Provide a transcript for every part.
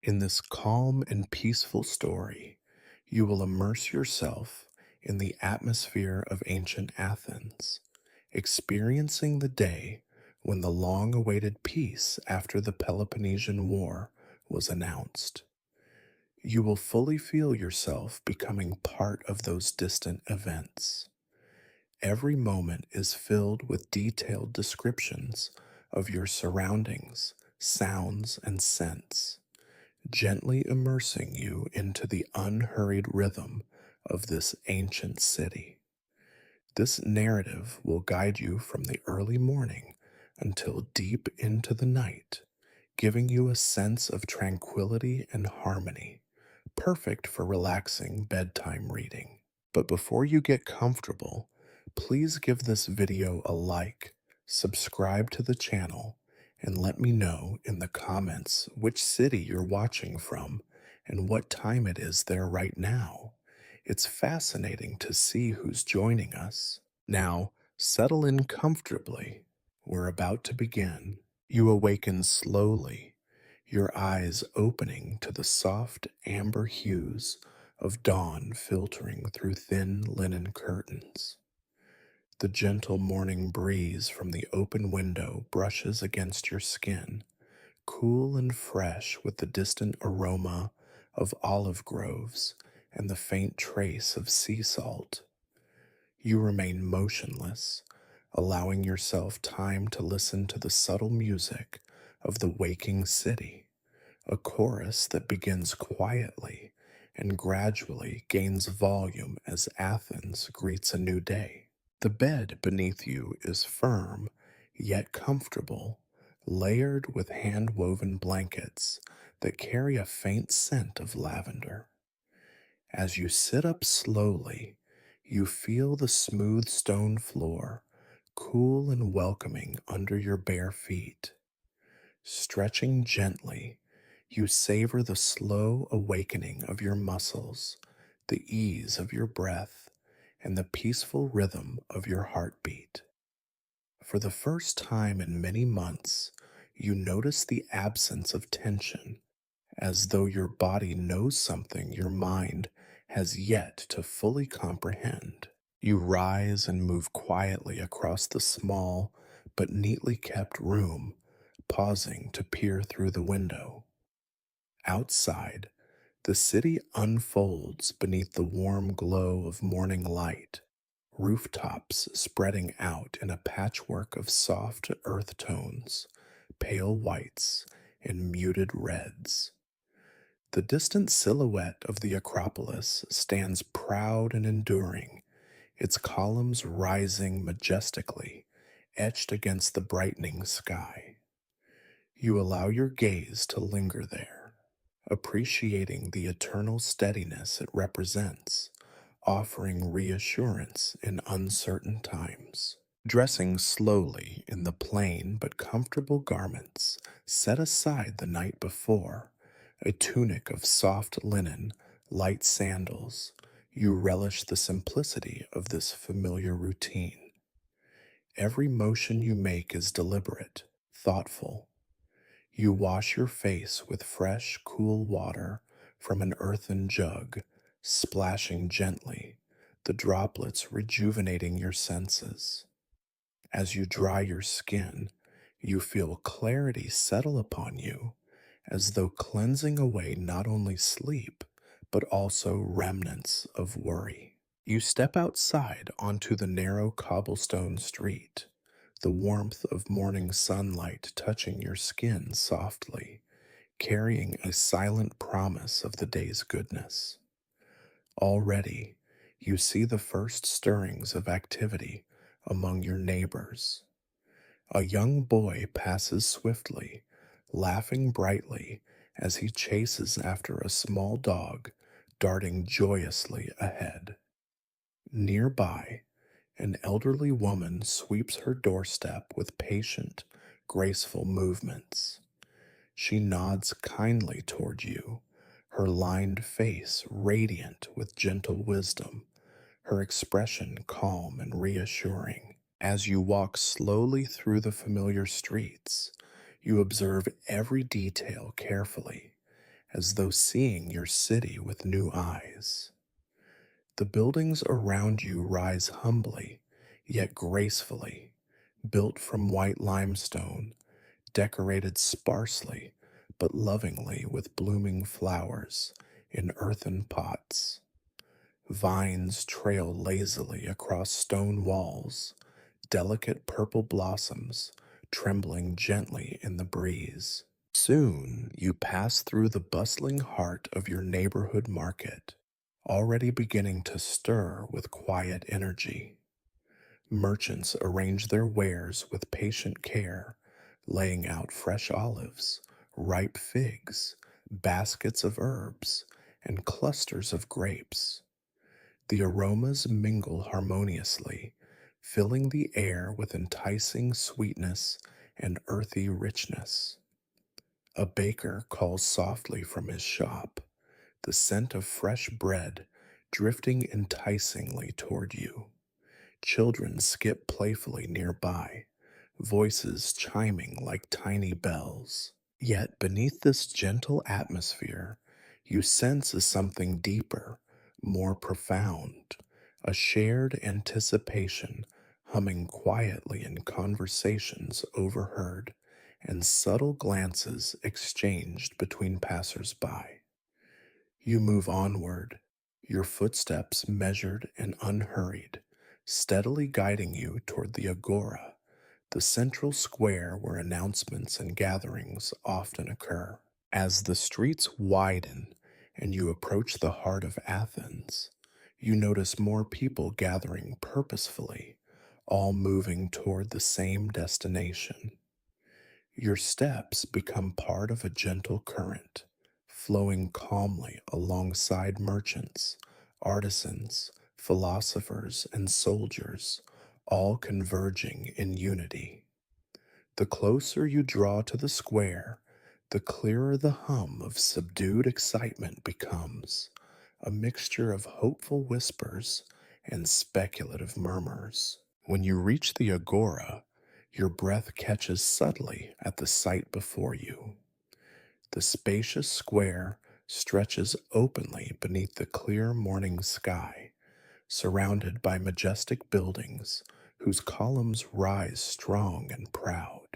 In this calm and peaceful story, you will immerse yourself in the atmosphere of ancient Athens, experiencing the day when the long awaited peace after the Peloponnesian War was announced. You will fully feel yourself becoming part of those distant events. Every moment is filled with detailed descriptions of your surroundings, sounds, and scents, gently immersing you into the unhurried rhythm of this ancient city. This narrative will guide you from the early morning until deep into the night, giving you a sense of tranquility and harmony, perfect for relaxing bedtime reading. But before you get comfortable, please give this video a like, subscribe to the channel, and let me know in the comments which city you're watching from and what time it is there right now. It's fascinating to see who's joining us. Now, settle in comfortably. We're about to begin. You awaken slowly, your eyes opening to the soft amber hues of dawn filtering through thin linen curtains. The gentle morning breeze from the open window brushes against your skin, cool and fresh with the distant aroma of olive groves and the faint trace of sea salt. You remain motionless, allowing yourself time to listen to the subtle music of the waking city, a chorus that begins quietly and gradually gains volume as Athens greets a new day. The bed beneath you is firm, yet comfortable, layered with hand-woven blankets that carry a faint scent of lavender. As you sit up slowly, you feel the smooth stone floor, cool and welcoming under your bare feet. Stretching gently, you savor the slow awakening of your muscles, the ease of your breath, and the peaceful rhythm of your heartbeat. For the first time in many months, you notice the absence of tension, as though your body knows something your mind has yet to fully comprehend. You rise and move quietly across the small but neatly kept room, pausing to peer through the window. Outside, the city unfolds beneath the warm glow of morning light, rooftops spreading out in a patchwork of soft earth tones, pale whites, and muted reds. The distant silhouette of the Acropolis stands proud and enduring, its columns rising majestically, etched against the brightening sky. You allow your gaze to linger there, appreciating the eternal steadiness it represents, offering reassurance in uncertain times. Dressing slowly in the plain but comfortable garments set aside the night before, a tunic of soft linen, light sandals, you relish the simplicity of this familiar routine. Every motion you make is deliberate, thoughtful. You wash your face with fresh, cool water from an earthen jug, splashing gently, the droplets rejuvenating your senses. As you dry your skin, you feel clarity settle upon you, as though cleansing away not only sleep, but also remnants of worry. You step outside onto the narrow cobblestone street, the warmth of morning sunlight touching your skin softly, carrying a silent promise of the day's goodness. Already, you see the first stirrings of activity among your neighbors. A young boy passes swiftly, laughing brightly as he chases after a small dog darting joyously ahead. Nearby, an elderly woman sweeps her doorstep with patient, graceful movements. She nods kindly toward you, her lined face radiant with gentle wisdom, her expression calm and reassuring. As you walk slowly through the familiar streets, you observe every detail carefully, as though seeing your city with new eyes. The buildings around you rise humbly, yet gracefully, built from white limestone, decorated sparsely but lovingly with blooming flowers in earthen pots. Vines trail lazily across stone walls, delicate purple blossoms trembling gently in the breeze. Soon you pass through the bustling heart of your neighborhood market, already beginning to stir with quiet energy. Merchants arrange their wares with patient care, laying out fresh olives, ripe figs, baskets of herbs, and clusters of grapes. The aromas mingle harmoniously, filling the air with enticing sweetness and earthy richness. A baker calls softly from his shop, the scent of fresh bread drifting enticingly toward you. Children skip playfully nearby, voices chiming like tiny bells. Yet beneath this gentle atmosphere, you sense a something deeper, more profound, a shared anticipation humming quietly in conversations overheard and subtle glances exchanged between passers-by. You move onward, your footsteps measured and unhurried, steadily guiding you toward the agora, the central square where announcements and gatherings often occur. As the streets widen and you approach the heart of Athens, you notice more people gathering purposefully, all moving toward the same destination. Your steps become part of a gentle current, flowing calmly alongside merchants, artisans, philosophers, and soldiers, all converging in unity. The closer you draw to the square, the clearer the hum of subdued excitement becomes, a mixture of hopeful whispers and speculative murmurs. When you reach the agora, your breath catches subtly at the sight before you. The spacious square stretches openly beneath the clear morning sky, surrounded by majestic buildings whose columns rise strong and proud.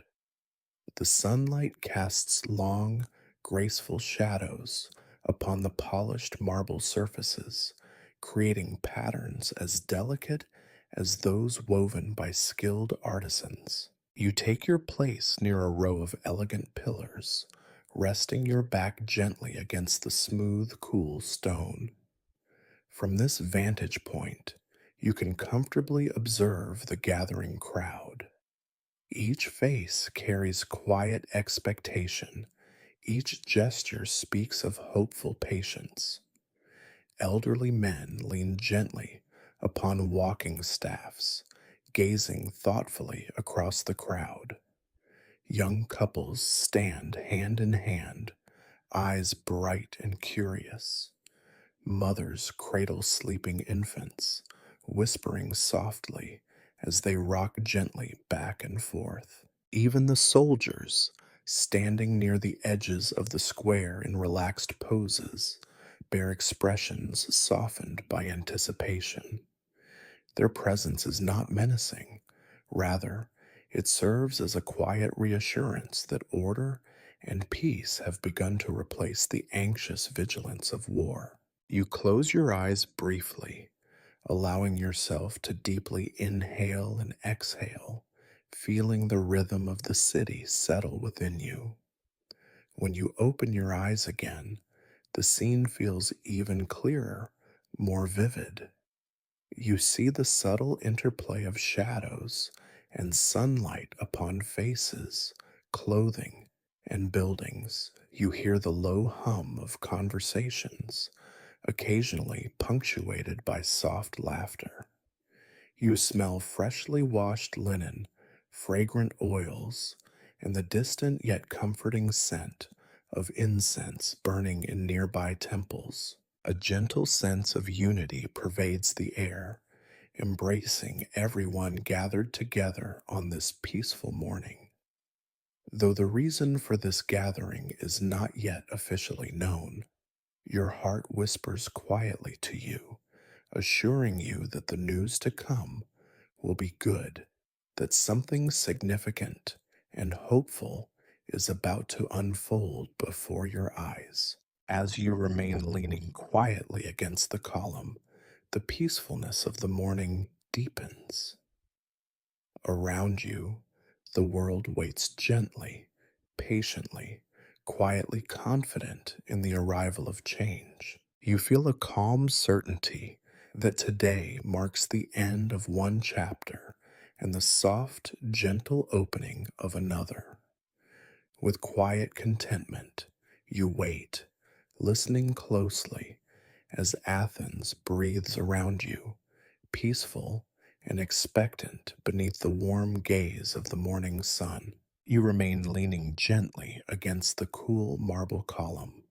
The sunlight casts long, graceful shadows upon the polished marble surfaces, creating patterns as delicate as those woven by skilled artisans. You take your place near a row of elegant pillars, resting your back gently against the smooth, cool stone. From this vantage point, you can comfortably observe the gathering crowd. Each face carries quiet expectation. Each gesture speaks of hopeful patience. Elderly men lean gently upon walking staffs, gazing thoughtfully across the crowd. Young couples stand hand in hand, eyes bright and curious. Mothers cradle sleeping infants, whispering softly as they rock gently back and forth. Even the soldiers, standing near the edges of the square in relaxed poses, bear expressions softened by anticipation. Their presence is not menacing. Rather, it serves as a quiet reassurance that order and peace have begun to replace the anxious vigilance of war. You close your eyes briefly, allowing yourself to deeply inhale and exhale, feeling the rhythm of the city settle within you. When you open your eyes again, the scene feels even clearer, more vivid. You see the subtle interplay of shadows and sunlight upon faces, clothing, and buildings. You hear the low hum of conversations, occasionally punctuated by soft laughter. You smell freshly washed linen, fragrant oils, and the distant yet comforting scent of incense burning in nearby temples. A gentle sense of unity pervades the air, embracing everyone gathered together on this peaceful morning. Though the reason for this gathering is not yet officially known, your heart whispers quietly to you, assuring you that the news to come will be good, that something significant and hopeful is about to unfold before your eyes. As you remain leaning quietly against the column, the peacefulness of the morning deepens. Around you, the world waits gently, patiently, quietly confident in the arrival of change. You feel a calm certainty that today marks the end of one chapter and the soft, gentle opening of another. With quiet contentment, you wait, listening closely as Athens breathes around you, peaceful and expectant beneath the warm gaze of the morning sun. You remain leaning gently against the cool marble column,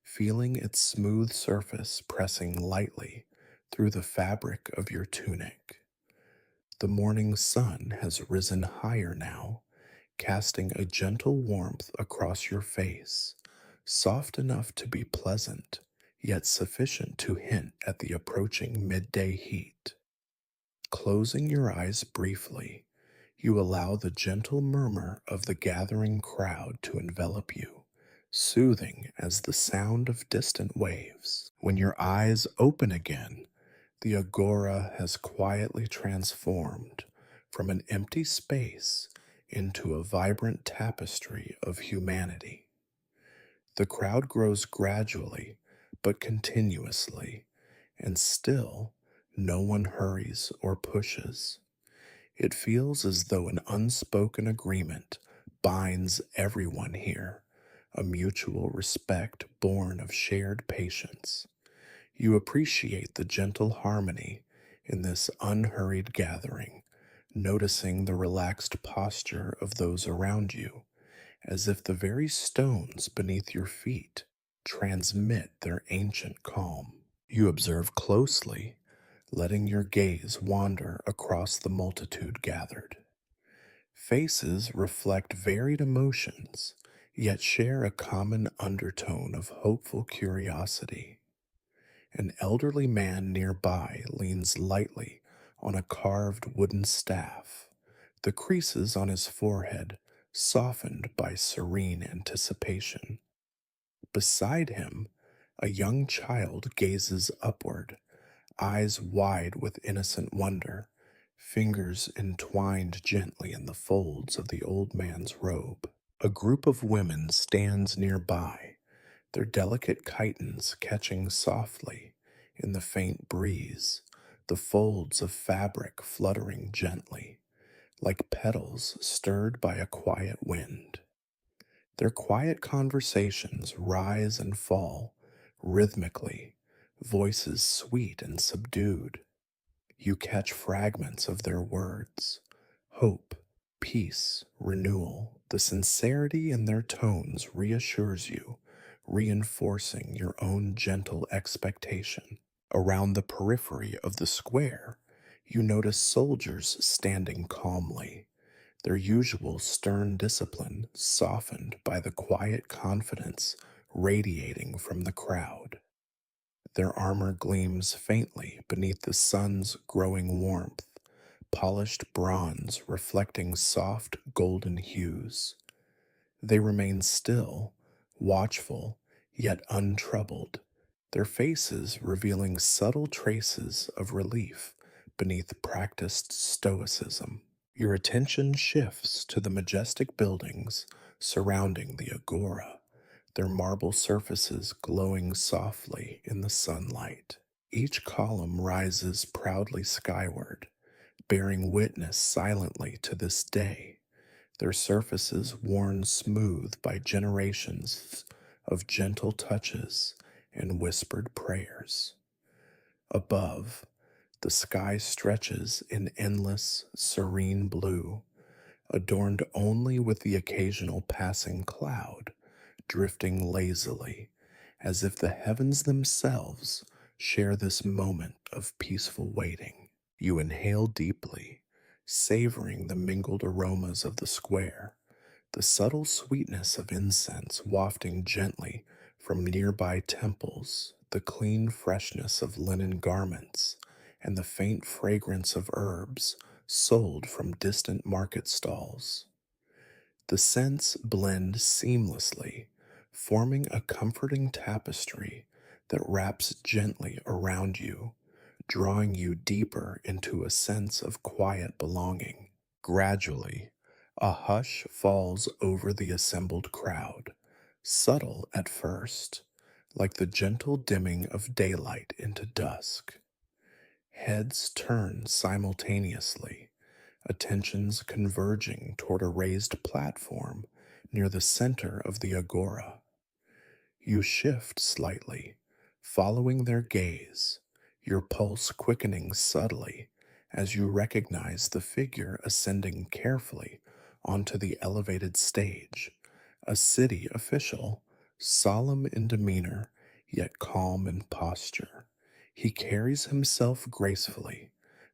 feeling its smooth surface pressing lightly through the fabric of your tunic. The morning sun has risen higher now, casting a gentle warmth across your face, soft enough to be pleasant, yet sufficient to hint at the approaching midday heat. Closing your eyes briefly, you allow the gentle murmur of the gathering crowd to envelop you, soothing as the sound of distant waves. When your eyes open again, the agora has quietly transformed from an empty space into a vibrant tapestry of humanity. The crowd grows gradually but continuously, and still no one hurries or pushes. It feels as though an unspoken agreement binds everyone here, a mutual respect born of shared patience. You appreciate the gentle harmony in this unhurried gathering, noticing the relaxed posture of those around you, as if the very stones beneath your feet transmit their ancient calm. You observe closely, letting your gaze wander across the multitude gathered. Faces reflect varied emotions, yet share a common undertone of hopeful curiosity. An elderly man nearby leans lightly on a carved wooden staff, the creases on his forehead softened by serene anticipation. Beside him, a young child gazes upward, eyes wide with innocent wonder, fingers entwined gently in the folds of the old man's robe. A group of women stands nearby, their delicate chitons catching softly in the faint breeze, the folds of fabric fluttering gently, like petals stirred by a quiet wind. Their quiet conversations rise and fall rhythmically, voices sweet and subdued. You catch fragments of their words: hope, peace, renewal. The sincerity in their tones reassures you, reinforcing your own gentle expectation. Around the periphery of the square, you notice soldiers standing calmly, their usual stern discipline softened by the quiet confidence radiating from the crowd. Their armor gleams faintly beneath the sun's growing warmth, polished bronze reflecting soft golden hues. They remain still, watchful, yet untroubled, their faces revealing subtle traces of relief beneath practiced stoicism. Your attention shifts to the majestic buildings surrounding the agora, their marble surfaces glowing softly in the sunlight. Each column rises proudly skyward, bearing witness silently to this day, their surfaces worn smooth by generations of gentle touches and whispered prayers. Above, the sky stretches in endless, serene blue, adorned only with the occasional passing cloud, drifting lazily, as if the heavens themselves share this moment of peaceful waiting. You inhale deeply, savoring the mingled aromas of the square, the subtle sweetness of incense wafting gently from nearby temples, the clean freshness of linen garments, and the faint fragrance of herbs sold from distant market stalls. The scents blend seamlessly, forming a comforting tapestry that wraps gently around you, drawing you deeper into a sense of quiet belonging. Gradually, a hush falls over the assembled crowd, subtle at first, like the gentle dimming of daylight into dusk. Heads turn simultaneously, attentions converging toward a raised platform near the center of the agora. You shift slightly, following their gaze, your pulse quickening subtly as you recognize the figure ascending carefully onto the elevated stage, a city official, solemn in demeanor, yet calm in posture. He carries himself gracefully,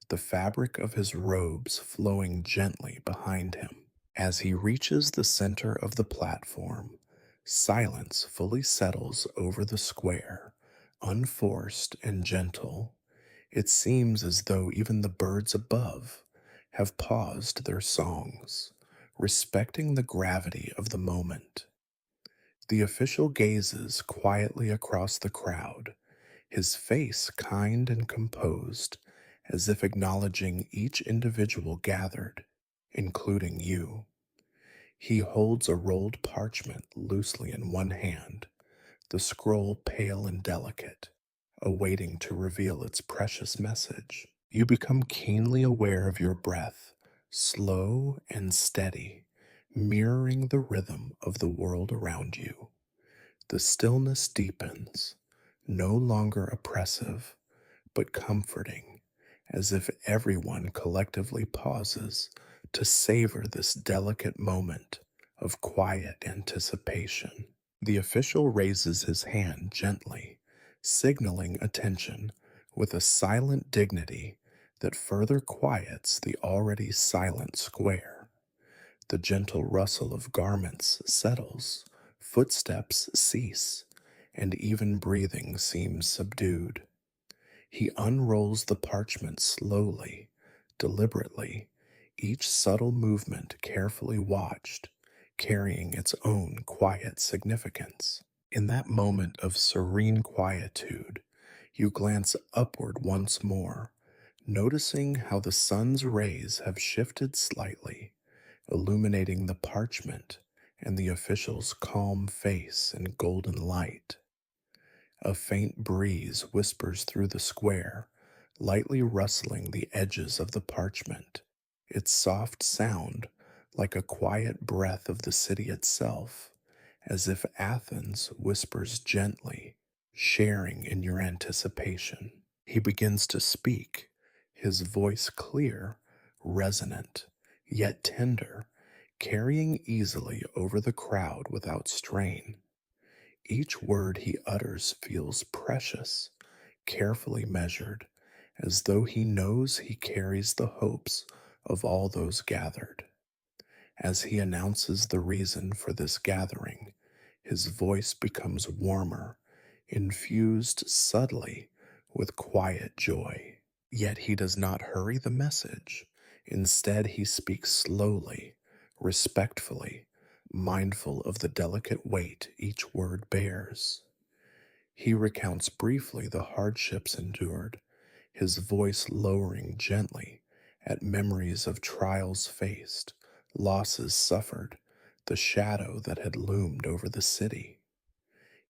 the fabric of his robes flowing gently behind him. As he reaches the center of the platform, silence fully settles over the square, unforced and gentle. It seems as though even the birds above have paused their songs, respecting the gravity of the moment. The official gazes quietly across the crowd, his face kind and composed, as if acknowledging each individual gathered, including you. He holds a rolled parchment loosely in one hand, the scroll pale and delicate, awaiting to reveal its precious message. You become keenly aware of your breath, slow and steady, mirroring the rhythm of the world around you. The stillness deepens, no longer oppressive, but comforting, as if everyone collectively pauses to savor this delicate moment of quiet anticipation. The official raises his hand gently, signaling attention with a silent dignity that further quiets the already silent square. The gentle rustle of garments settles, footsteps cease, and even breathing seems subdued. He unrolls the parchment slowly, deliberately, each subtle movement carefully watched, carrying its own quiet significance. In that moment of serene quietude, you glance upward once more, noticing how the sun's rays have shifted slightly, illuminating the parchment and the official's calm face in golden light. A faint breeze whispers through the square, lightly rustling the edges of the parchment, its soft sound like a quiet breath of the city itself, as if Athens whispers gently, sharing in your anticipation. He begins to speak, his voice clear, resonant, yet tender, carrying easily over the crowd without strain. Each word he utters feels precious, carefully measured, as though he knows he carries the hopes of all those gathered. As he announces the reason for this gathering, his voice becomes warmer, infused subtly with quiet joy. Yet he does not hurry the message. Instead, he speaks slowly, respectfully, mindful of the delicate weight each word bears. He recounts briefly the hardships endured, his voice lowering gently at memories of trials faced, losses suffered, the shadow that had loomed over the city.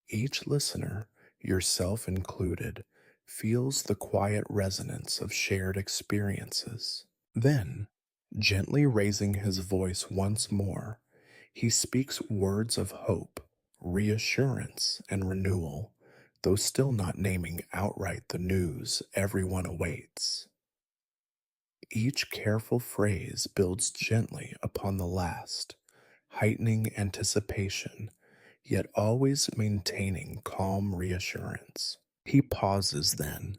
Each listener, yourself included, feels the quiet resonance of shared experiences. Then, gently raising his voice once more, he speaks words of hope, reassurance, and renewal, though still not naming outright the news everyone awaits. Each careful phrase builds gently upon the last, heightening anticipation, yet always maintaining calm reassurance. He pauses then,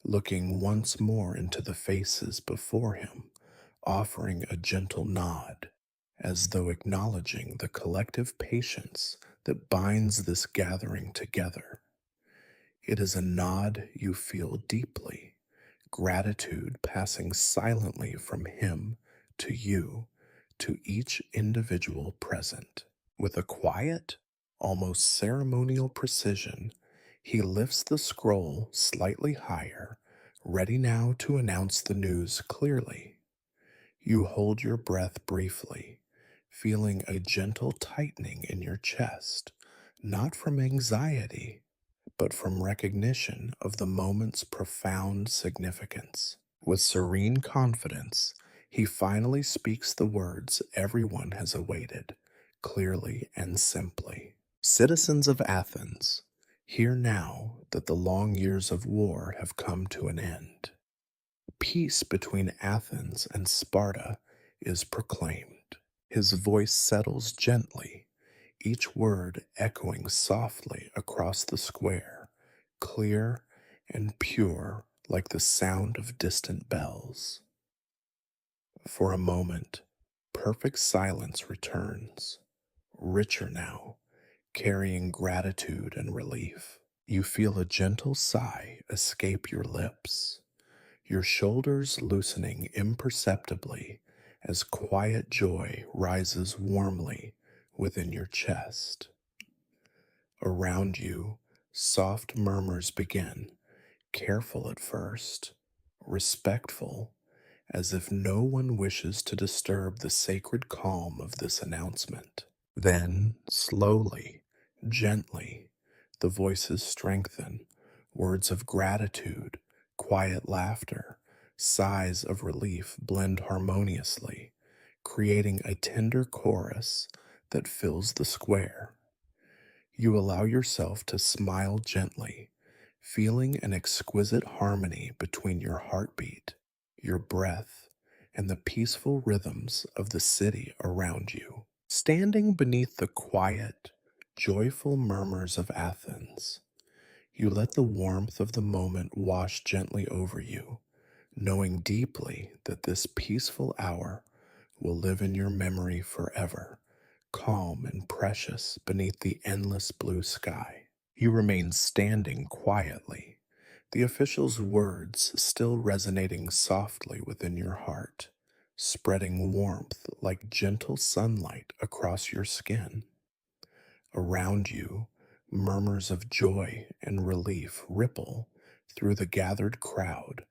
looking once more into the faces before him, offering a gentle nod, as though acknowledging the collective patience that binds this gathering together. It is a nod you feel deeply, gratitude passing silently from him to you, to each individual present. With a quiet, almost ceremonial precision, he lifts the scroll slightly higher, ready now to announce the news clearly. You hold your breath briefly, feeling a gentle tightening in your chest, not from anxiety, but from recognition of the moment's profound significance. With serene confidence, he finally speaks the words everyone has awaited, clearly and simply. Citizens of Athens, hear now that the long years of war have come to an end. Peace between Athens and Sparta is proclaimed. His voice settles gently, each word echoing softly across the square, clear and pure like the sound of distant bells. For a moment, perfect silence returns, richer now, carrying gratitude and relief. You feel a gentle sigh escape your lips, your shoulders loosening imperceptibly as quiet joy rises warmly within your chest. Around you, soft murmurs begin, careful at first, respectful, as if no one wishes to disturb the sacred calm of this announcement. Then, slowly, gently, the voices strengthen, words of gratitude, quiet laughter, sighs of relief blend harmoniously, creating a tender chorus that fills the square. You allow yourself to smile gently, feeling an exquisite harmony between your heartbeat, your breath, and the peaceful rhythms of the city around you. Standing beneath the quiet, joyful murmurs of Athens, you let the warmth of the moment wash gently over you, knowing deeply that this peaceful hour will live in your memory forever, calm and precious beneath the endless blue sky. You remain standing quietly, the official's words still resonating softly within your heart, spreading warmth like gentle sunlight across your skin. Around you, murmurs of joy and relief ripple through the gathered crowd,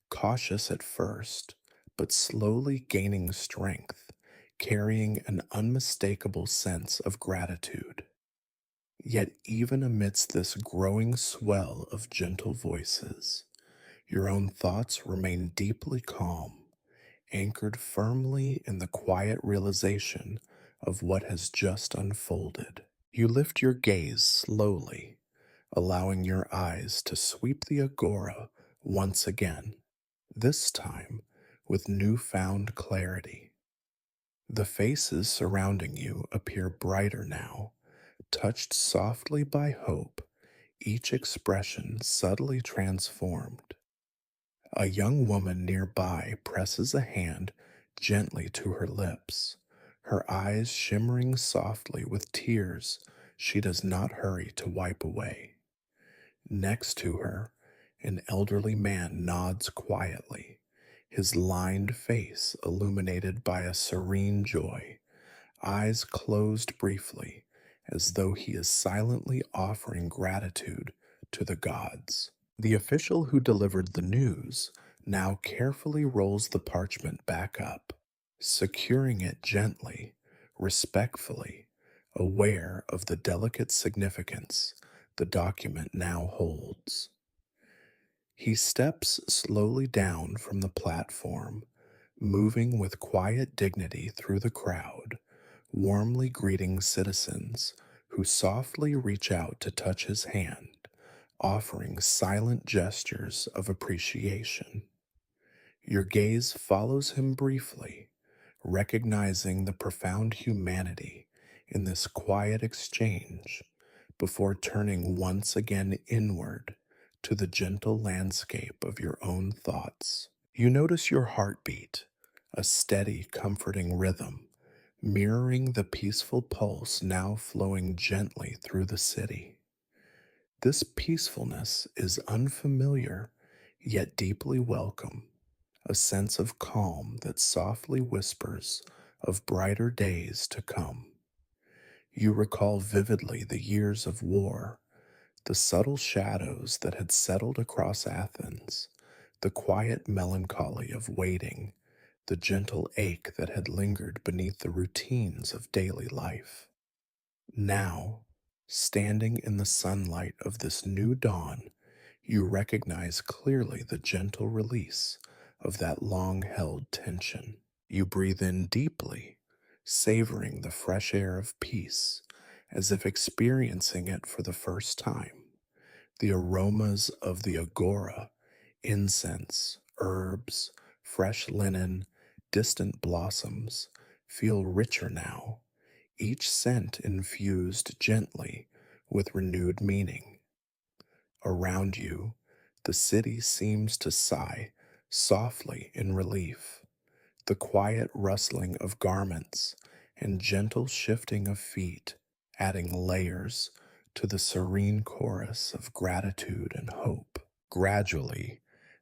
cautious at first, but slowly gaining strength, carrying an unmistakable sense of gratitude. Yet, even amidst this growing swell of gentle voices, your own thoughts remain deeply calm, anchored firmly in the quiet realization of what has just unfolded. You lift your gaze slowly, allowing your eyes to sweep the agora once again, this time with newfound clarity. The faces surrounding you appear brighter now, touched softly by hope, each expression subtly transformed. A young woman nearby presses a hand gently to her lips, her eyes shimmering softly with tears she does not hurry to wipe away. Next to her, an elderly man nods quietly, his lined face illuminated by a serene joy, eyes closed briefly, as though he is silently offering gratitude to the gods. The official who delivered the news now carefully rolls the parchment back up, securing it gently, respectfully, aware of the delicate significance the document now holds. He steps slowly down from the platform, moving with quiet dignity through the crowd, warmly greeting citizens who softly reach out to touch his hand, offering silent gestures of appreciation. Your gaze follows him briefly, recognizing the profound humanity in this quiet exchange before turning once again inward to the gentle landscape of your own thoughts. You notice your heartbeat, a steady, comforting rhythm, mirroring the peaceful pulse now flowing gently through the city. This peacefulness is unfamiliar, yet deeply welcome, a sense of calm that softly whispers of brighter days to come. You recall vividly the years of war, the subtle shadows that had settled across Athens, the quiet melancholy of waiting, the gentle ache that had lingered beneath the routines of daily life. Now, standing in the sunlight of this new dawn, you recognize clearly the gentle release of that long held tension. You breathe in deeply, savoring the fresh air of peace, as if experiencing it for the first time. The aromas of the agora, incense, herbs, fresh linen, distant blossoms, feel richer now, each scent infused gently with renewed meaning. Around you, the city seems to sigh softly in relief, the quiet rustling of garments and gentle shifting of feet adding layers to the serene chorus of gratitude and hope. Gradually,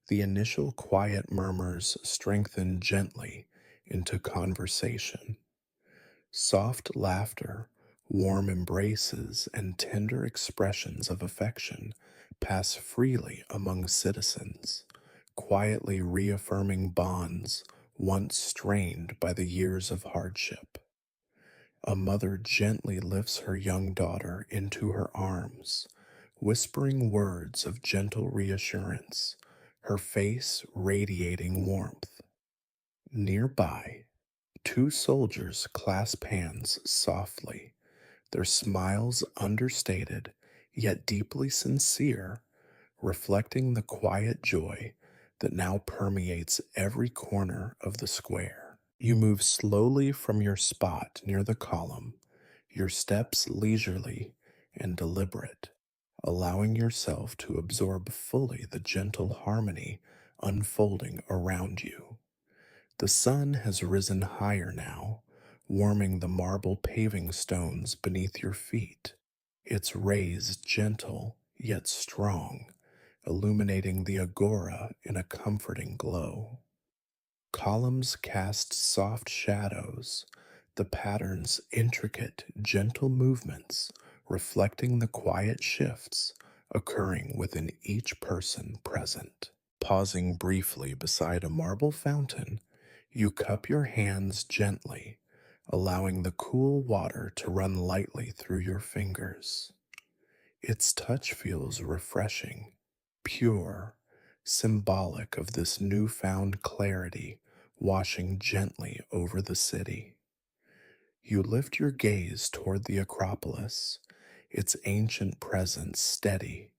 the initial quiet murmurs strengthen gently into conversation. Soft laughter, warm embraces, and tender expressions of affection pass freely among citizens, quietly reaffirming bonds once strained by the years of hardship. A mother gently lifts her young daughter into her arms, whispering words of gentle reassurance, her face radiating warmth. Nearby, two soldiers clasp hands softly, their smiles understated yet deeply sincere, reflecting the quiet joy that now permeates every corner of the square. You move slowly from your spot near the column, your steps leisurely and deliberate, allowing yourself to absorb fully the gentle harmony unfolding around you. The sun has risen higher now, warming the marble paving stones beneath your feet, its rays gentle yet strong, illuminating the agora in a comforting glow. Columns cast soft shadows, the pattern's intricate, gentle movements reflecting the quiet shifts occurring within each person present. Pausing briefly beside a marble fountain, you cup your hands gently, allowing the cool water to run lightly through your fingers. Its touch feels refreshing, pure, symbolic of this newfound clarity washing gently over the city. You lift your gaze toward the Acropolis, its ancient presence steady,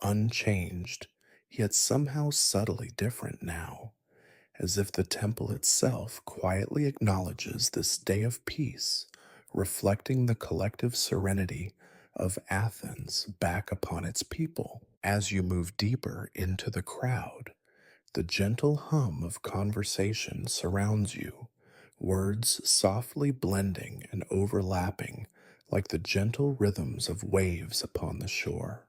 unchanged, yet somehow subtly different now, as if the temple itself quietly acknowledges this day of peace, reflecting the collective serenity of Athens back upon its people. As you move deeper into the crowd, the gentle hum of conversation surrounds you, words softly blending and overlapping like the gentle rhythms of waves upon the shore.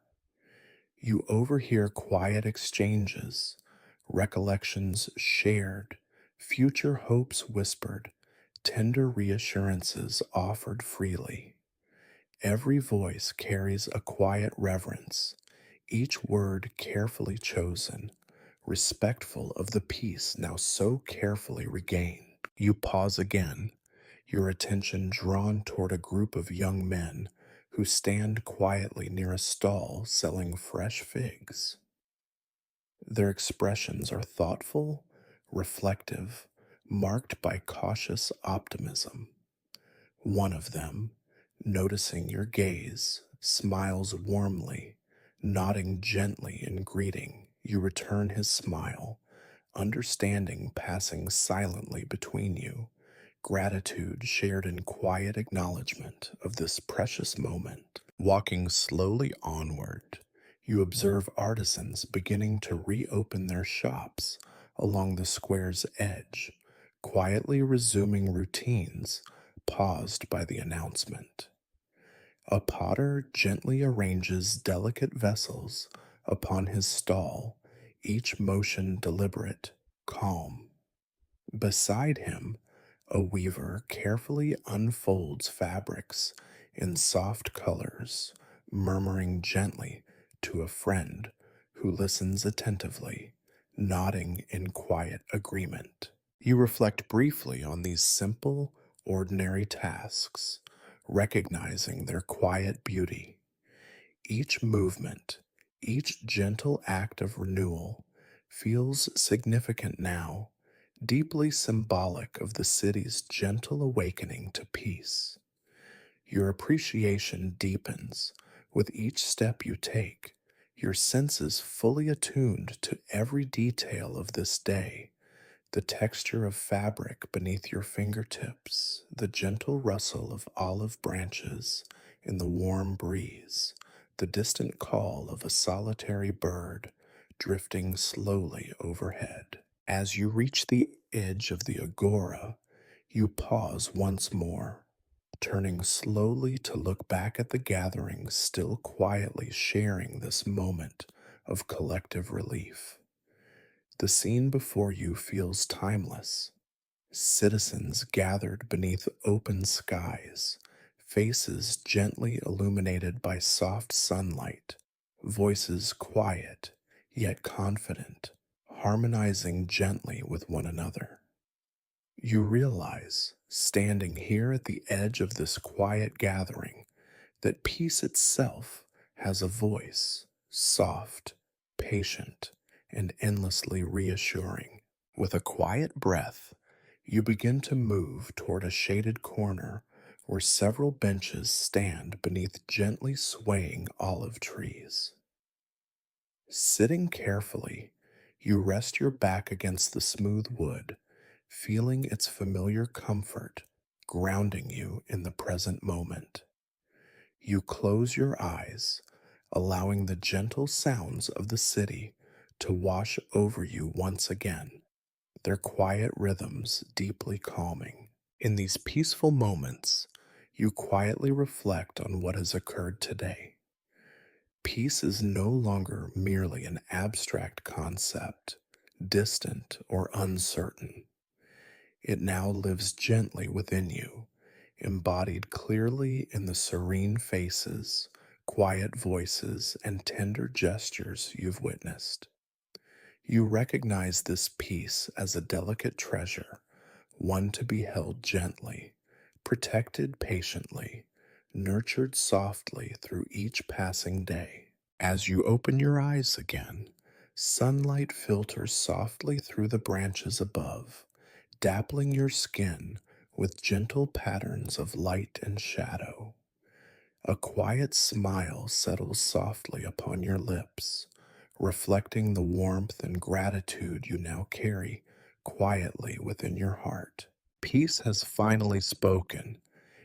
You overhear quiet exchanges, recollections shared, future hopes whispered, tender reassurances offered freely. Every voice carries a quiet reverence, each word carefully chosen, respectful of the peace now so carefully regained. You pause again, your attention drawn toward a group of young men who stand quietly near a stall selling fresh figs. Their expressions are thoughtful, reflective, marked by cautious optimism. One of them, noticing your gaze, smiles warmly, nodding gently in greeting. You return his smile, understanding passing silently between you, gratitude shared in quiet acknowledgement of this precious moment. Walking slowly onward, you observe artisans beginning to reopen their shops along the square's edge, quietly resuming routines paused by the announcement. A potter gently arranges delicate vessels upon his stall, each motion deliberate, calm. Beside him, a weaver carefully unfolds fabrics in soft colors, murmuring gently to a friend who listens attentively, nodding in quiet agreement. You reflect briefly on these simple, ordinary tasks, recognizing their quiet beauty. Each movement, each gentle act of renewal feels significant now, deeply symbolic of the city's gentle awakening to peace. Your appreciation deepens with each step you take, your senses fully attuned to every detail of this day. The texture of fabric beneath your fingertips, the gentle rustle of olive branches in the warm breeze, the distant call of a solitary bird drifting slowly overhead. As you reach the edge of the agora, you pause once more, turning slowly to look back at the gathering still quietly sharing this moment of collective relief. The scene before you feels timeless. Citizens gathered beneath open skies, faces gently illuminated by soft sunlight, voices quiet yet confident, harmonizing gently with one another. You realize, standing here at the edge of this quiet gathering, that peace itself has a voice, soft, patient, and endlessly reassuring. With a quiet breath, you begin to move toward a shaded corner where several benches stand beneath gently swaying olive trees. Sitting carefully, you rest your back against the smooth wood, feeling its familiar comfort, grounding you in the present moment. You close your eyes, allowing the gentle sounds of the city to wash over you once again, their quiet rhythms deeply calming. In these peaceful moments, you quietly reflect on what has occurred today. Peace is no longer merely an abstract concept, distant or uncertain. It now lives gently within you, embodied clearly in the serene faces, quiet voices, and tender gestures you've witnessed. You recognize this peace as a delicate treasure, one to be held gently, protected patiently, nurtured softly through each passing day. As you open your eyes again, sunlight filters softly through the branches above, dappling your skin with gentle patterns of light and shadow. A quiet smile settles softly upon your lips, reflecting the warmth and gratitude you now carry quietly within your heart. Peace has finally spoken,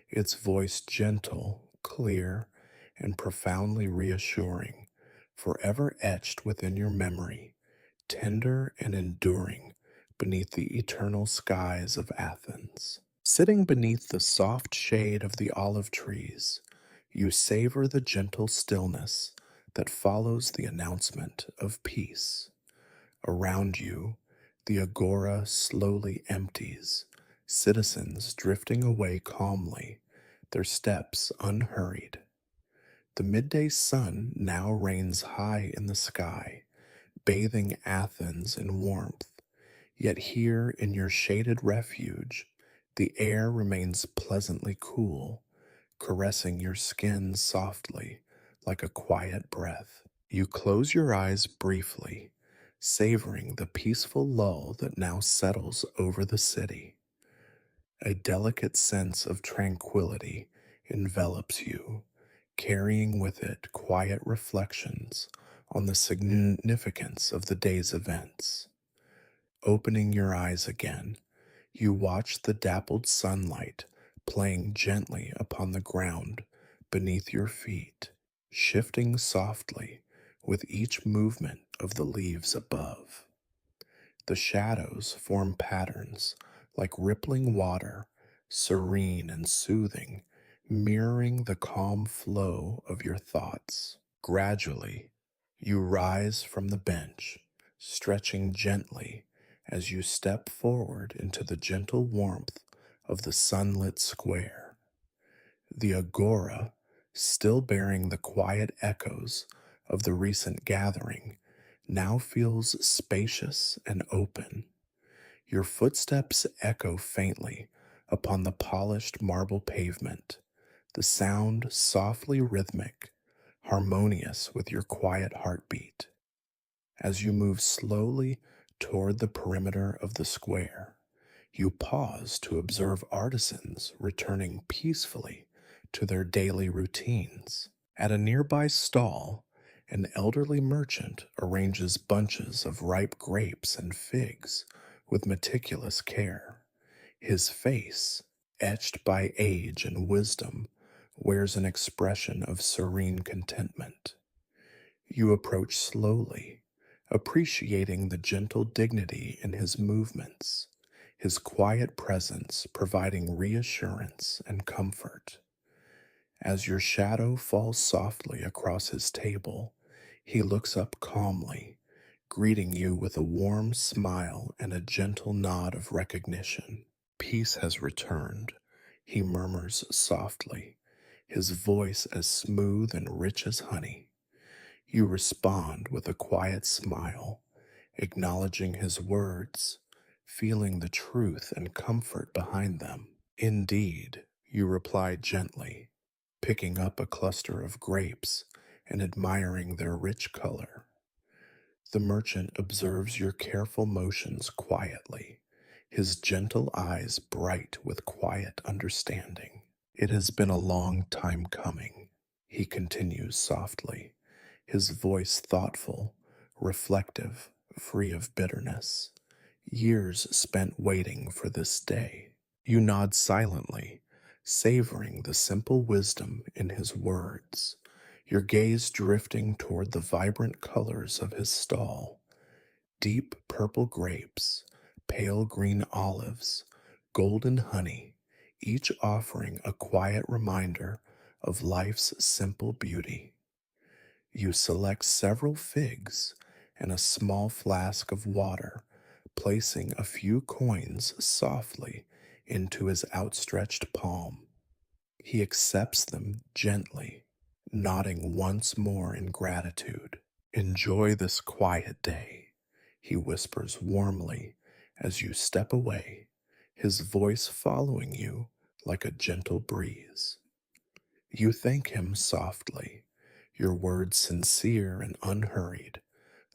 its voice gentle, clear, and profoundly reassuring, forever etched within your memory, tender and enduring beneath the eternal skies of Athens. Sitting beneath the soft shade of the olive trees, you savor the gentle stillness that follows the announcement of peace. Around you, the agora slowly empties, citizens drifting away calmly, their steps unhurried. The midday sun now reigns high in the sky, bathing Athens in warmth. Yet here in your shaded refuge, the air remains pleasantly cool, caressing your skin softly like a quiet breath. You close your eyes briefly, savoring the peaceful lull that now settles over the city. A delicate sense of tranquility envelops you, carrying with it quiet reflections on the significance of the day's events. Opening your eyes again, you watch the dappled sunlight playing gently upon the ground beneath your feet, shifting softly with each movement of the leaves above. The shadows form patterns like rippling water, serene and soothing, mirroring the calm flow of your thoughts. Gradually, you rise from the bench, stretching gently as you step forward into the gentle warmth of the sunlit square. The agora, still bearing the quiet echoes of the recent gathering, now feels spacious and open. Your footsteps echo faintly upon the polished marble pavement, the sound softly rhythmic, harmonious with your quiet heartbeat. As you move slowly toward the perimeter of the square, you pause to observe artisans returning peacefully to their daily routines. At a nearby stall, an elderly merchant arranges bunches of ripe grapes and figs with meticulous care. His face, etched by age and wisdom, wears an expression of serene contentment. You approach slowly, appreciating the gentle dignity in his movements, his quiet presence providing reassurance and comfort. As your shadow falls softly across his table, he looks up calmly, greeting you with a warm smile and a gentle nod of recognition. Peace has returned, he murmurs softly, his voice as smooth and rich as honey. You respond with a quiet smile, acknowledging his words, feeling the truth and comfort behind them. Indeed, you reply gently, picking up a cluster of grapes and admiring their rich color. The merchant observes your careful motions quietly, his gentle eyes bright with quiet understanding. It has been a long time coming, he continues softly, his voice thoughtful, reflective, free of bitterness. Years spent waiting for this day. You nod silently, savoring the simple wisdom in his words, your gaze drifting toward the vibrant colors of his stall. Deep purple grapes, pale green olives, golden honey, each offering a quiet reminder of life's simple beauty. You select several figs and a small flask of water, placing a few coins softly into his outstretched palm. He accepts them gently, nodding once more in gratitude. Enjoy this quiet day, he whispers warmly as you step away, his voice following you like a gentle breeze. You thank him softly, your words sincere and unhurried,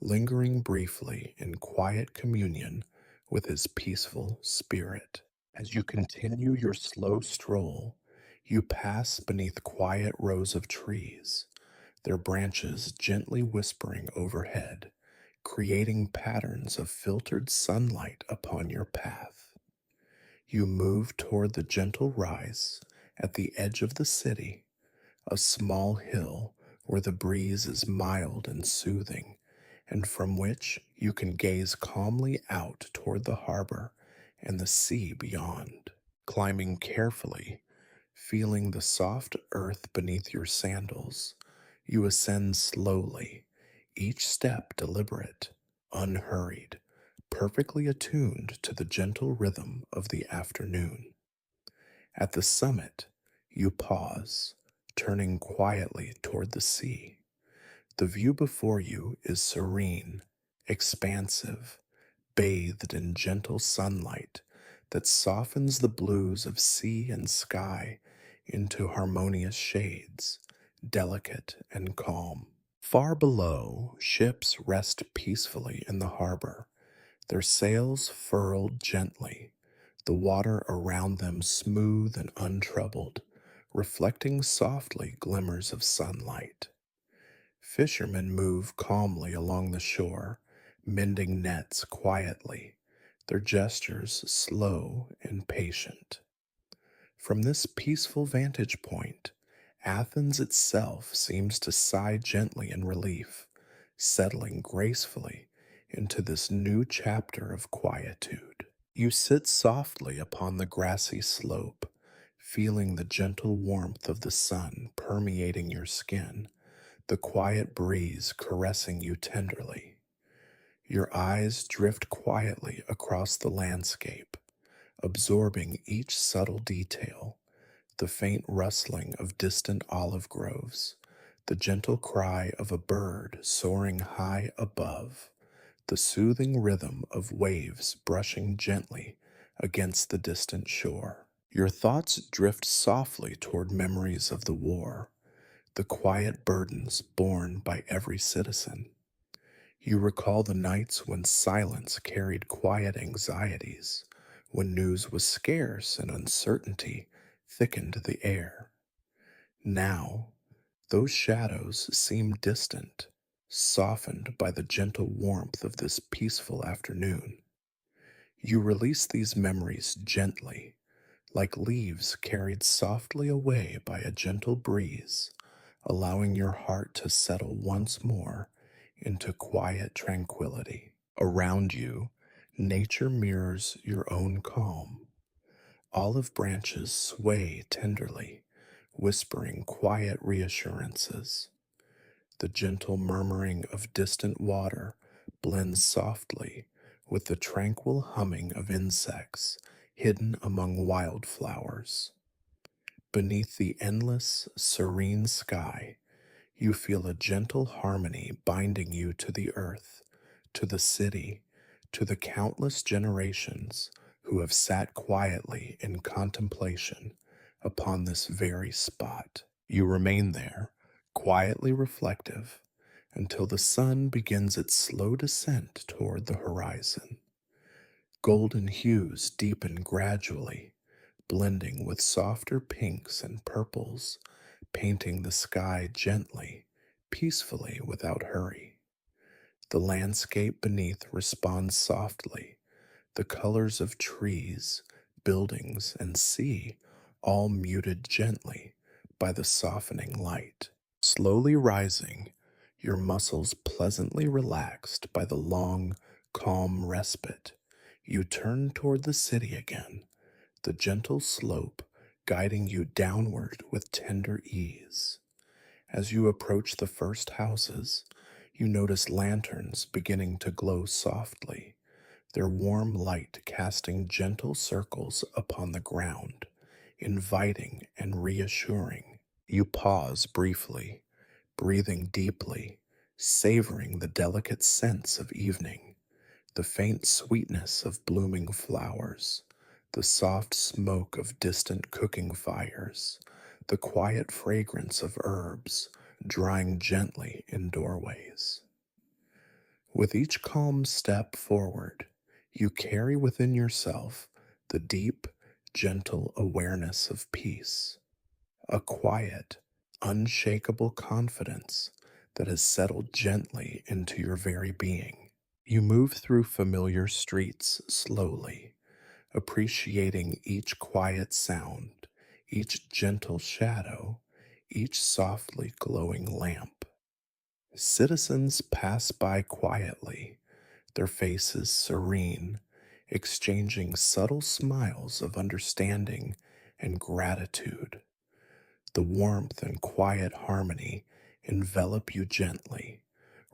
lingering briefly in quiet communion with his peaceful spirit. As you continue your slow stroll, you pass beneath quiet rows of trees, their branches gently whispering overhead, creating patterns of filtered sunlight upon your path. You move toward the gentle rise at the edge of the city, a small hill where the breeze is mild and soothing, and from which you can gaze calmly out toward the harbor and the sea beyond. Climbing carefully, feeling the soft earth beneath your sandals, you ascend slowly, each step deliberate, unhurried, perfectly attuned to the gentle rhythm of the afternoon. At the summit, you pause, turning quietly toward the sea. The view before you is serene, expansive, bathed in gentle sunlight that softens the blues of sea and sky into harmonious shades, delicate and calm. Far below, ships rest peacefully in the harbor, their sails furled gently, the water around them smooth and untroubled, reflecting softly glimmers of sunlight. Fishermen move calmly along the shore, mending nets quietly, their gestures slow and patient. From this peaceful vantage point, Athens itself seems to sigh gently in relief, settling gracefully into this new chapter of quietude. You sit softly upon the grassy slope, feeling the gentle warmth of the sun permeating your skin, the quiet breeze caressing you tenderly. Your eyes drift quietly across the landscape, absorbing each subtle detail, the faint rustling of distant olive groves, the gentle cry of a bird soaring high above, the soothing rhythm of waves brushing gently against the distant shore. Your thoughts drift softly toward memories of the war, the quiet burdens borne by every citizen. You recall the nights when silence carried quiet anxieties, when news was scarce and uncertainty thickened the air. Now, those shadows seem distant, softened by the gentle warmth of this peaceful afternoon. You release these memories gently, like leaves carried softly away by a gentle breeze, allowing your heart to settle once more into quiet tranquility. Around you, nature mirrors your own calm. Olive branches sway tenderly, whispering quiet reassurances. The gentle murmuring of distant water blends softly with the tranquil humming of insects hidden among wildflowers. Beneath the endless, serene sky, you feel a gentle harmony binding you to the earth, to the city, to the countless generations who have sat quietly in contemplation upon this very spot. You remain there, quietly reflective, until the sun begins its slow descent toward the horizon. Golden hues deepen gradually, blending with softer pinks and purples, painting the sky gently, peacefully without hurry. The landscape beneath responds softly, the colors of trees, buildings, and sea all muted gently by the softening light. Slowly rising, your muscles pleasantly relaxed by the long, calm respite, you turn toward the city again, the gentle slope guiding you downward with tender ease. As you approach the first houses, you notice lanterns beginning to glow softly, their warm light casting gentle circles upon the ground, inviting and reassuring. You pause briefly, breathing deeply, savoring the delicate scents of evening, the faint sweetness of blooming flowers, the soft smoke of distant cooking fires, the quiet fragrance of herbs drying gently in doorways. With each calm step forward, you carry within yourself the deep, gentle awareness of peace, a quiet, unshakable confidence that has settled gently into your very being. You move through familiar streets slowly, appreciating each quiet sound, each gentle shadow, each softly glowing lamp. Citizens pass by quietly, their faces serene, exchanging subtle smiles of understanding and gratitude. The warmth and quiet harmony envelop you gently,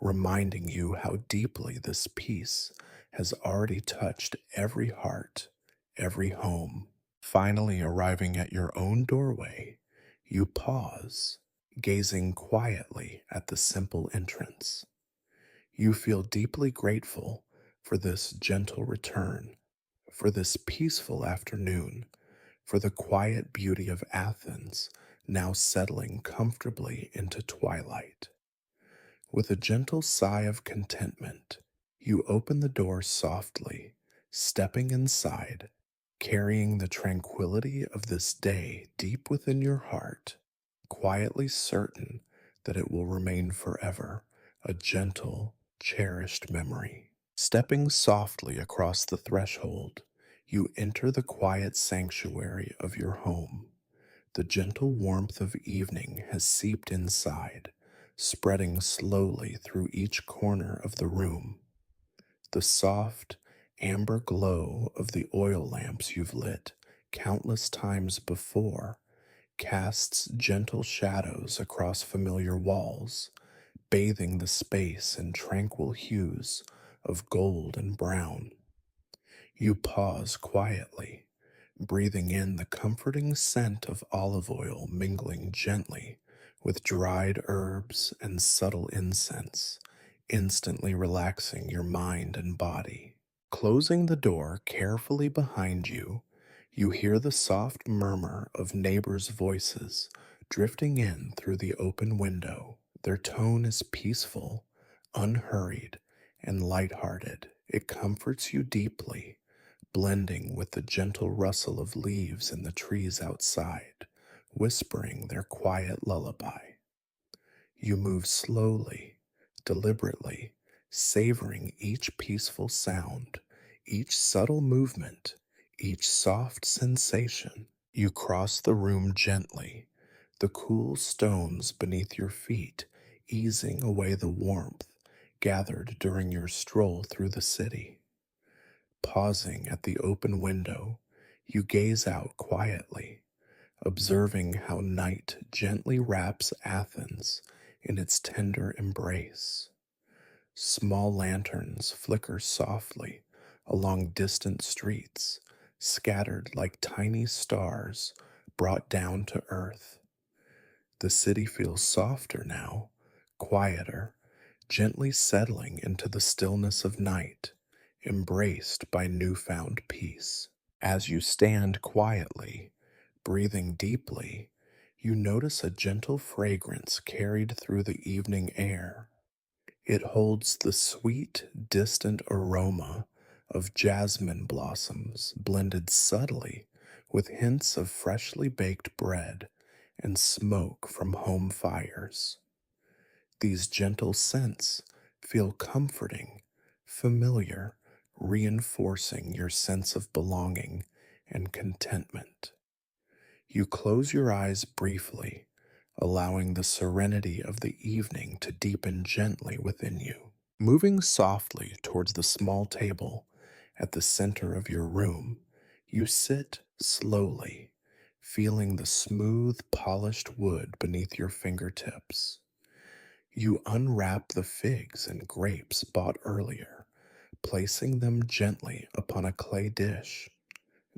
reminding you how deeply this peace has already touched every heart, every home. Finally arriving at your own doorway, you pause, gazing quietly at the simple entrance. You feel deeply grateful for this gentle return, for this peaceful afternoon, for the quiet beauty of Athens now settling comfortably into twilight. With a gentle sigh of contentment, you open the door softly, stepping inside, carrying the tranquility of this day deep within your heart, quietly certain that it will remain forever a gentle, cherished memory. Stepping softly across the threshold, you enter the quiet sanctuary of your home. The gentle warmth of evening has seeped inside, spreading slowly through each corner of the room. The soft, amber glow of the oil lamps you've lit countless times before casts gentle shadows across familiar walls, bathing the space in tranquil hues of gold and brown. You pause quietly, breathing in the comforting scent of olive oil mingling gently with dried herbs and subtle incense, instantly relaxing your mind and body. Closing the door carefully behind you, you hear the soft murmur of neighbors' voices drifting in through the open window. Their tone is peaceful, unhurried, and light-hearted. It comforts you deeply, blending with the gentle rustle of leaves in the trees outside, whispering their quiet lullaby. You move slowly, deliberately, savoring each peaceful sound, each subtle movement, each soft sensation. You cross the room gently, the cool stones beneath your feet easing away the warmth gathered during your stroll through the city. Pausing at the open window, you gaze out quietly, observing how night gently wraps Athens in its tender embrace. Small lanterns flicker softly along distant streets, scattered like tiny stars brought down to earth. The city feels softer now, quieter, gently settling into the stillness of night, embraced by newfound peace. As you stand quietly, breathing deeply, you notice a gentle fragrance carried through the evening air. It holds the sweet, distant aroma of jasmine blossoms blended subtly with hints of freshly baked bread and smoke from home fires. These gentle scents feel comforting, familiar, reinforcing your sense of belonging and contentment. You close your eyes briefly, allowing the serenity of the evening to deepen gently within you. Moving softly towards the small table at the center of your room, you sit slowly, feeling the smooth, polished wood beneath your fingertips. You unwrap the figs and grapes bought earlier, placing them gently upon a clay dish,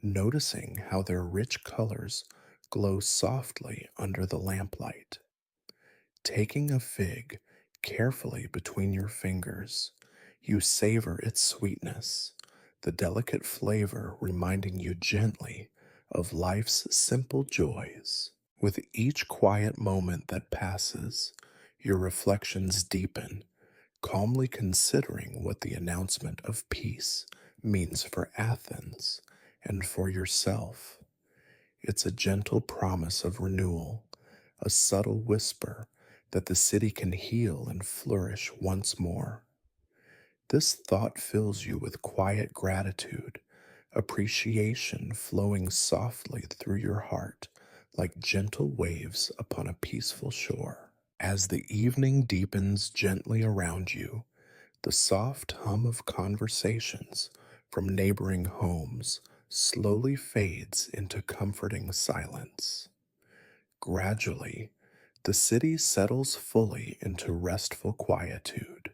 noticing how their rich colors glow softly under the lamplight. Taking a fig carefully between your fingers, you savor its sweetness, the delicate flavor reminding you gently of life's simple joys. With each quiet moment that passes, your reflections deepen, calmly considering what the announcement of peace means for Athens and for yourself. It's a gentle promise of renewal, a subtle whisper that the city can heal and flourish once more. This thought fills you with quiet gratitude, appreciation flowing softly through your heart like gentle waves upon a peaceful shore. As the evening deepens gently around you, the soft hum of conversations from neighboring homes slowly fades into comforting silence. Gradually, the city settles fully into restful quietude.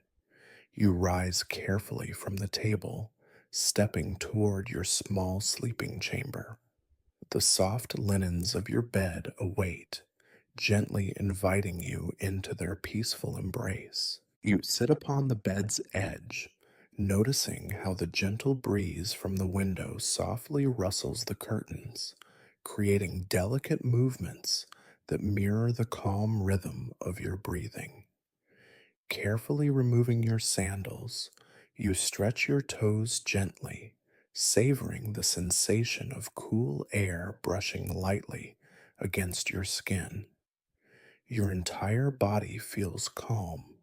You rise carefully from the table, stepping toward your small sleeping chamber. The soft linens of your bed await, gently inviting you into their peaceful embrace. You sit upon the bed's edge, noticing how the gentle breeze from the window softly rustles the curtains, creating delicate movements that mirror the calm rhythm of your breathing. Carefully removing your sandals, you stretch your toes gently, savoring the sensation of cool air brushing lightly against your skin. Your entire body feels calm,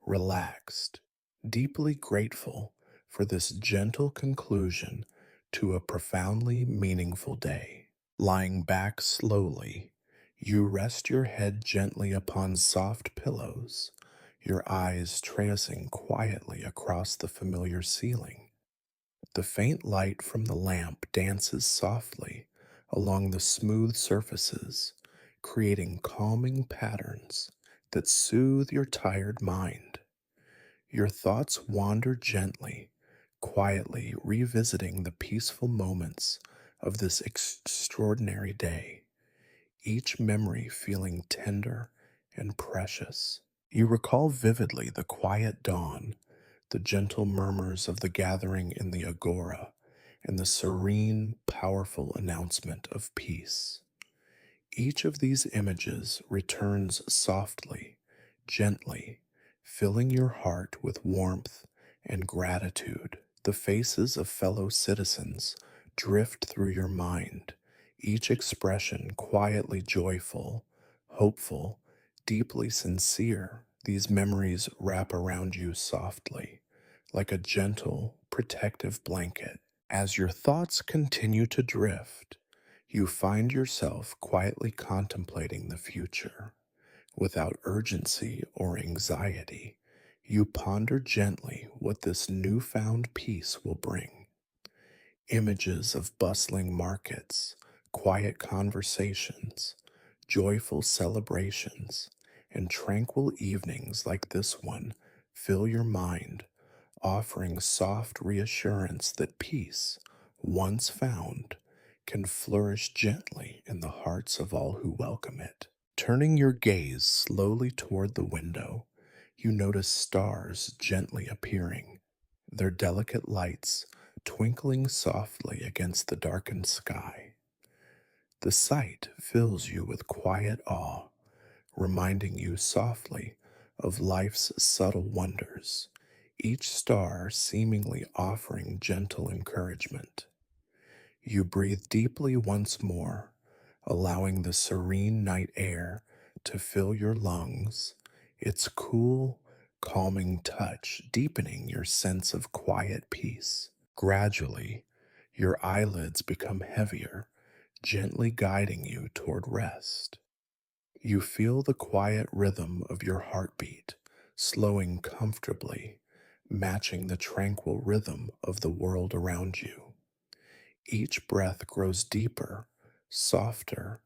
relaxed, deeply grateful for this gentle conclusion to a profoundly meaningful day. Lying back slowly, you rest your head gently upon soft pillows, your eyes tracing quietly across the familiar ceiling. The faint light from the lamp dances softly along the smooth surfaces, creating calming patterns that soothe your tired mind. Your thoughts wander gently, quietly revisiting the peaceful moments of this extraordinary day, each memory feeling tender and precious. You recall vividly the quiet dawn, the gentle murmurs of the gathering in the agora, and the serene, powerful announcement of peace. Each of these images returns softly, gently, filling your heart with warmth and gratitude. The faces of fellow citizens drift through your mind, each expression quietly joyful, hopeful, deeply sincere. These memories wrap around you softly, like a gentle, protective blanket. As your thoughts continue to drift, you find yourself quietly contemplating the future. Without urgency or anxiety, you ponder gently what this newfound peace will bring. Images of bustling markets, quiet conversations, joyful celebrations, and tranquil evenings like this one fill your mind, offering soft reassurance that peace, once found, can flourish gently in the hearts of all who welcome it. Turning your gaze slowly toward the window, you notice stars gently appearing, their delicate lights twinkling softly against the darkened sky. The sight fills you with quiet awe, reminding you softly of life's subtle wonders, each star seemingly offering gentle encouragement. You breathe deeply once more, allowing the serene night air to fill your lungs, its cool, calming touch deepening your sense of quiet peace. Gradually, your eyelids become heavier, gently guiding you toward rest. You feel the quiet rhythm of your heartbeat, slowing comfortably, matching the tranquil rhythm of the world around you. Each breath grows deeper, softer,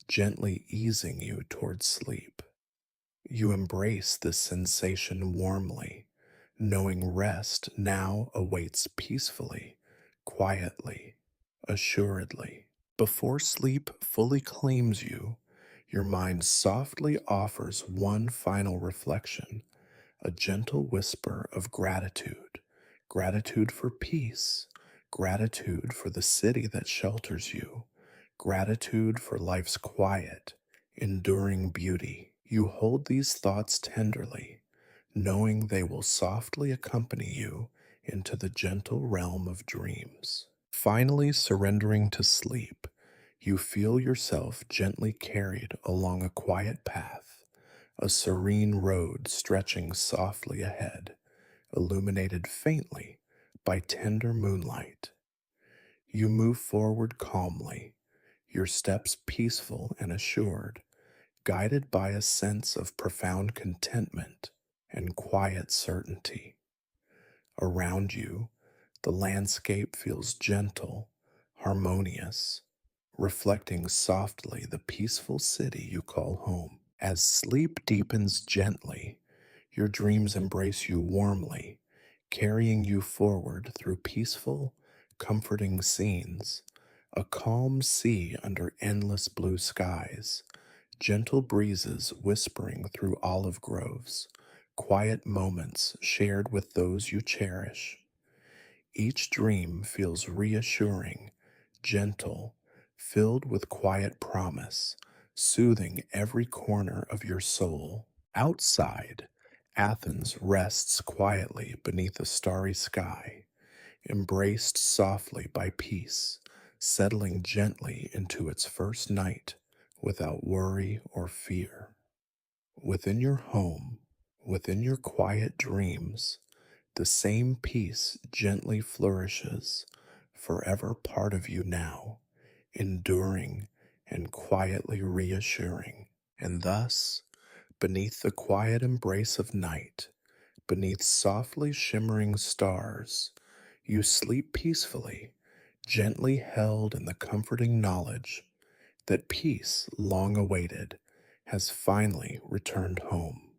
gently easing you toward sleep. You embrace this sensation warmly, knowing rest now awaits peacefully, quietly, assuredly. Before sleep fully claims you, your mind softly offers one final reflection, a gentle whisper of gratitude. Gratitude for peace, gratitude for the city that shelters you, gratitude for life's quiet, enduring beauty. You hold these thoughts tenderly, knowing they will softly accompany you into the gentle realm of dreams. Finally, surrendering to sleep, you feel yourself gently carried along a quiet path, a serene road stretching softly ahead, illuminated faintly by tender moonlight. You move forward calmly, your steps peaceful and assured, guided by a sense of profound contentment and quiet certainty. Around you, the landscape feels gentle, harmonious, reflecting softly the peaceful city you call home. As sleep deepens gently, your dreams embrace you warmly, carrying you forward through peaceful, comforting scenes, a calm sea under endless blue skies, gentle breezes whispering through olive groves, quiet moments shared with those you cherish. Each dream feels reassuring, gentle, filled with quiet promise, soothing every corner of your soul. Outside, Athens rests quietly beneath a starry sky, embraced softly by peace, settling gently into its first night without worry or fear. Within your home, within your quiet dreams, the same peace gently flourishes, forever part of you now, enduring and quietly reassuring. And thus, beneath the quiet embrace of night, beneath softly shimmering stars, You sleep peacefully, gently held in the comforting knowledge that peace long awaited has finally returned home.